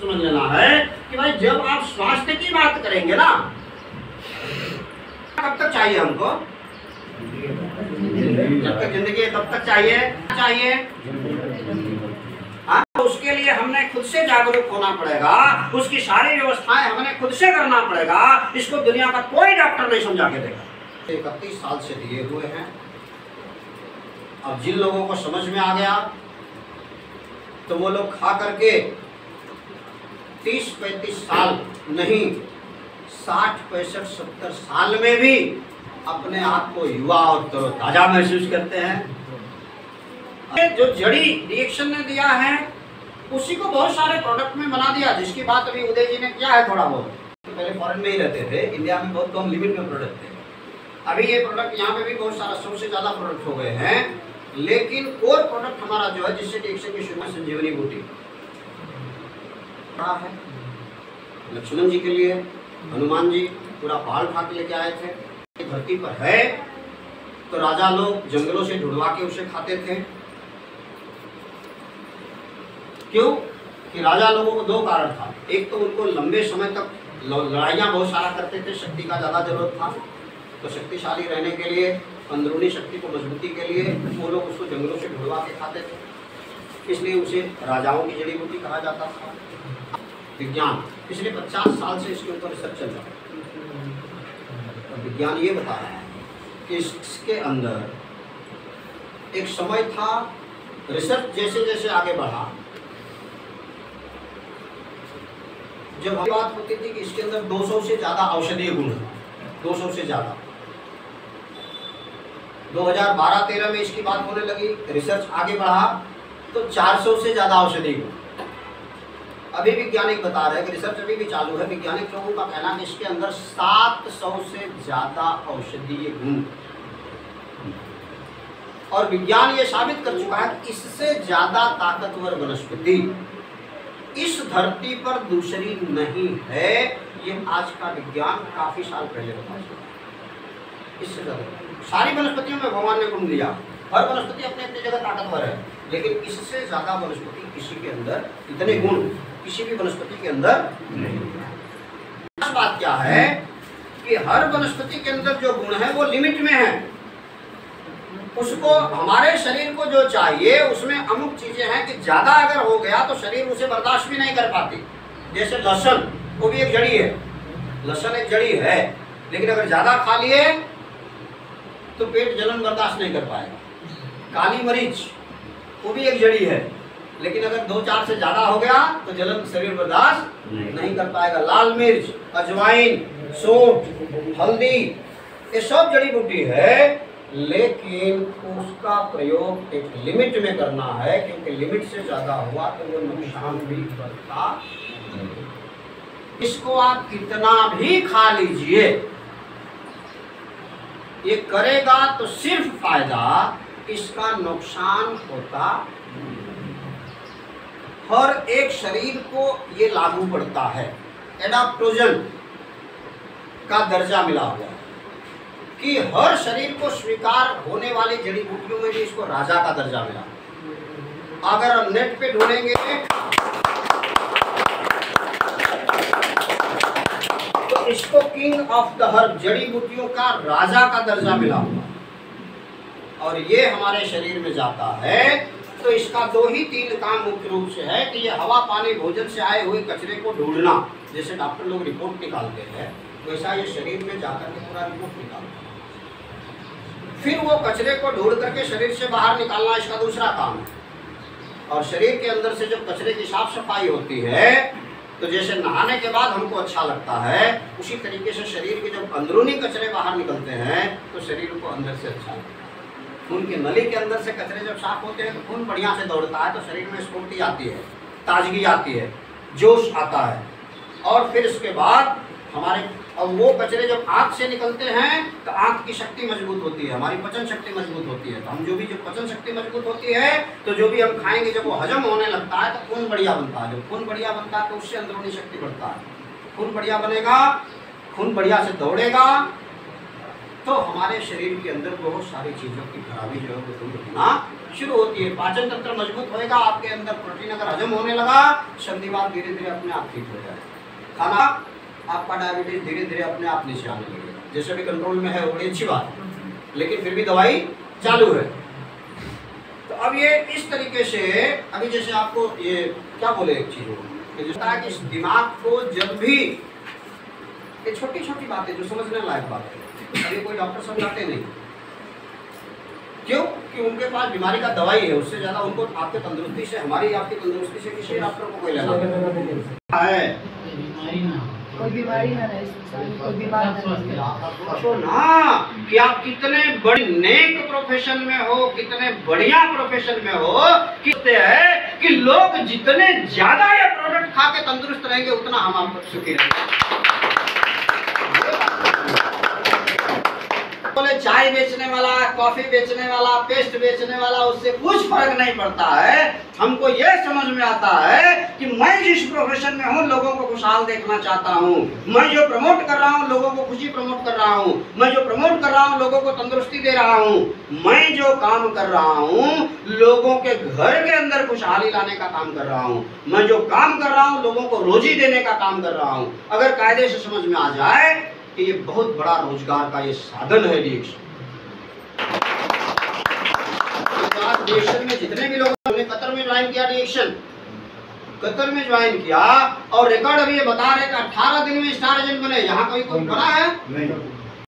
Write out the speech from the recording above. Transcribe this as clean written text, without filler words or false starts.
समझ लेना है कि भाई जब आप स्वास्थ्य की बात करेंगे ना, कब तक चाहिए हमको? जब तक जिंदगी है तब तक चाहिए। हाँ, उसके लिए हमने खुद से जागरूक होना पड़ेगा, उसकी सारी व्यवस्थाएं हमने खुद से करना पड़ेगा। इसको दुनिया का कोई डॉक्टर नहीं समझा के देगा। 31 साल से दिए हुए हैं। अब जिन लोगों को समझ में आ गया तो वो लोग खा करके 30-35 साल नहीं, 60-65-70 साल में भी अपने आप को युवा और तरोताजा महसूस करते हैं। जो जड़ी रिएक्शन ने दिया है उसी को बहुत सारे प्रोडक्ट में बना दिया, जिसकी बात अभी उदय जी ने किया है थोड़ा बहुत। तो पहले फॉरेन में ही रहते थे, इंडिया में बहुत कम लिमिट में प्रोडक्ट थे। अभी ये प्रोडक्ट यहाँ पे भी बहुत सारा, 100 से ज़्यादा प्रोडक्ट हो गए हैं। लेकिन कोर प्रोडक्ट हमारा जो है, जिससे रिएक्शन की शुरुआत संजीवनी बूटी है। लक्ष्मण जी के लिए हनुमान जी पूरा पहाड़ उठा के लेके आए थे। धरती पर है तो राजा लोग जंगलों से ढूंढवा के उसे खाते थे। क्यों? कि राजा लोगों को 2 कारण था। एक तो उनको लंबे समय तक लड़ाइयाँ बहुत सारा करते थे, शक्ति का ज़्यादा जरूरत था, तो शक्तिशाली रहने के लिए, अंदरूनी शक्ति को मजबूती के लिए वो लोग उसको जंगलों से ढूंढवा के खाते थे। इसलिए उसे राजाओं की जड़ी बूटी कहा जाता था। विज्ञान पिछले 50 साल से इसके ऊपर रिसर्च चल रहा है। विज्ञान ये बता रहा है कि इसके अंदर एक समय था, रिसर्च जैसे जैसे आगे बढ़ा, जब बात होती थी कि इसके अंदर 200 से ज़्यादा औषधीय गुण है, 200 से ज़्यादा। 2012-13 में इसकी बात होने लगी, रिसर्च आगे बढ़ा तो 400 से ज़्यादा औषधीय गुण। अभी वैज्ञानिक बता रहे हैं कि रिसर्च अभी भी चालू है। वैज्ञानिक लोगों का कहना है कि इसके अंदर 700 से ज़्यादा औषधीय गुण, और विज्ञान ये साबित कर चुका है कि इससे ज़्यादा ताकतवर वनस्पति इस धरती पर दूसरी नहीं है। ये आज का विज्ञान काफी साल पहले बता चुका। इससे ज्यादा सारी वनस्पतियों में भगवान ने गुण दिया। हर वनस्पति अपने अपनी जगह ताकतवर है, लेकिन इससे ज्यादा वनस्पति किसी के अंदर, इतने गुण किसी भी वनस्पति के अंदर नहीं। बात क्या है कि हर वनस्पति के अंदर जो गुण है वो लिमिट में है। उसको, हमारे शरीर को जो चाहिए उसमें अमुक चीजें हैं कि ज्यादा अगर हो गया तो शरीर उसे बर्दाश्त भी नहीं कर पाती। जैसे लहसुन, वो भी एक जड़ी है, लहसुन एक जड़ी है, लेकिन अगर ज्यादा खा लिए तो पेट जलन बर्दाश्त नहीं कर पाएगा। काली मरीच, वो भी एक जड़ी है, लेकिन अगर 2-4 से ज्यादा हो गया तो जलन शरीर बर्दाश्त नहीं कर पाएगा। लाल मिर्च, अजवाइन, सौंठ, हल्दी, ये सब जड़ी बूटी है, लेकिन उसका प्रयोग एक लिमिट में करना है, क्योंकि लिमिट से ज्यादा हुआ तो वो नुकसान भी करता। इसको आप कितना भी खा लीजिए, ये करेगा तो सिर्फ फायदा, इसका नुकसान होता। हर एक शरीर को ये लागू पड़ता है। एडाप्टोजन का दर्जा मिला हुआ है कि हर शरीर को स्वीकार होने वाली जड़ी बूटियों में भी इसको राजा का दर्जा मिला। अगर हम नेट पे ढूंढेंगे तो इसको किंग ऑफ द हर्ब, जड़ी बूटियों का राजा का दर्जा मिला हुआ, और ये हमारे शरीर में जाता है तो इसका 2 ही 3 काम मुख्य रूप से है कि ये हवा, पानी, भोजन से आए हुए कचरे को ढूंढना। जैसे डॉक्टर लोग रिपोर्ट निकालते हैं, वैसा ये शरीर में जाकर के पूरा रिपोर्ट निकालता है। फिर वो कचरे को ढूंढ करके शरीर से बाहर निकालना इसका दूसरा काम है। और शरीर के अंदर से जब कचरे की साफ सफाई होती है तो जैसे नहाने के बाद हमको अच्छा लगता है, उसी तरीके से शरीर के जब अंदरूनी कचरे बाहर निकलते हैं तो शरीर को अंदर से अच्छा लगता है। खून की नली के अंदर से कचरे जब साफ होते हैं तो खून बढ़िया से दौड़ता है, तो शरीर में स्फूर्ति आती है, ताजगी आती है, जोश आता है। और फिर इसके बाद हमारे, अब वो कचरे जब आँख से निकलते हैं तो आँख की शक्ति मजबूत होती है, हमारी पचन शक्ति मजबूत होती है। तो हम जो पचन शक्ति मजबूत होती है तो जो भी हम खाएंगे जब वो हजम होने लगता है तो खून बढ़िया बनता है। जब खून बढ़िया बनता है तो उससे अंदरूनी शक्ति बढ़ता है। खून बढ़िया बनेगा, खून बढ़िया से दौड़ेगा, तो हमारे शरीर के अंदर बहुत सारी चीज़ों की खराबी जो है वो दूर होना शुरू होती है। पाचन तंत्र मजबूत होएगा, आपके अंदर प्रोटीन अगर हजम होने लगा, संधिवात धीरे धीरे अपने आप ठीक हो जाएगा। खाना आपका डायबिटीज धीरे धीरे अपने आप नीचे आने लगेगा। जैसे भी कंट्रोल में है वो बड़ी अच्छी बात है, लेकिन फिर भी दवाई चालू है। तो अब ये इस तरीके से अभी जैसे आपको ये क्या बोले एक चीज़ कि जिस तरह कि इस दिमाग को जब भी ये छोटी छोटी बातें जो समझने लायक बात है, अभी कोई डॉक्टर समझाते नहीं, क्यों कि उनके पास बीमारी का दवाई है, उससे ज़्यादा उनको आपके तंदुरुस्ती से, हमारी आपकी तंदुरुस्ती से किसी डॉक्टर को कोई लेना है कोई बीमारी ना रहे, कोई बीमार ना कि आप कितने बड़े नेक प्रोफेशन में हो, कितने बढ़िया प्रोफेशन में हो, कितने है कि लोग जितने ज्यादा ये प्रोडक्ट खा के तंदुरुस्त रहेंगे उतना हम आप सुखी रहेंगे। बोले चाय बेचने वाला, कॉफी बेचने वाला, पेस्ट बेचने वाला, उससे कुछ फर्क नहीं पड़ता है। हमको ये समझ में आता है कि मैं जिस प्रोफेशन में हूँ लोगों को खुशहाल देखना चाहता हूँ, मैं जो प्रमोट कर रहा हूँ लोगों को खुशी प्रमोट कर रहा हूँ, मैं जो प्रमोट कर रहा हूँ लोगों को तंदुरुस्ती दे रहा हूँ, मैं जो काम कर रहा हूँ लोगों के घर के अंदर खुशहाली लाने का काम कर रहा हूँ, मैं जो काम कर रहा हूँ लोगों को रोजी देने का काम कर रहा हूँ। अगर कायदे से समझ में आ जाए कि ये बहुत बड़ा रोजगार का ये साधन है रिएक्शन। रिएक्शन में जितने भी लोग ने कतर में ज्वाइन किया, रिएक्शन कतर में ज्वाइन किया और रिकॉर्ड अभी ये बता रहे कि 18 दिन में स्टार एजेंट बने। यहाँ कोई बना है? नहीं।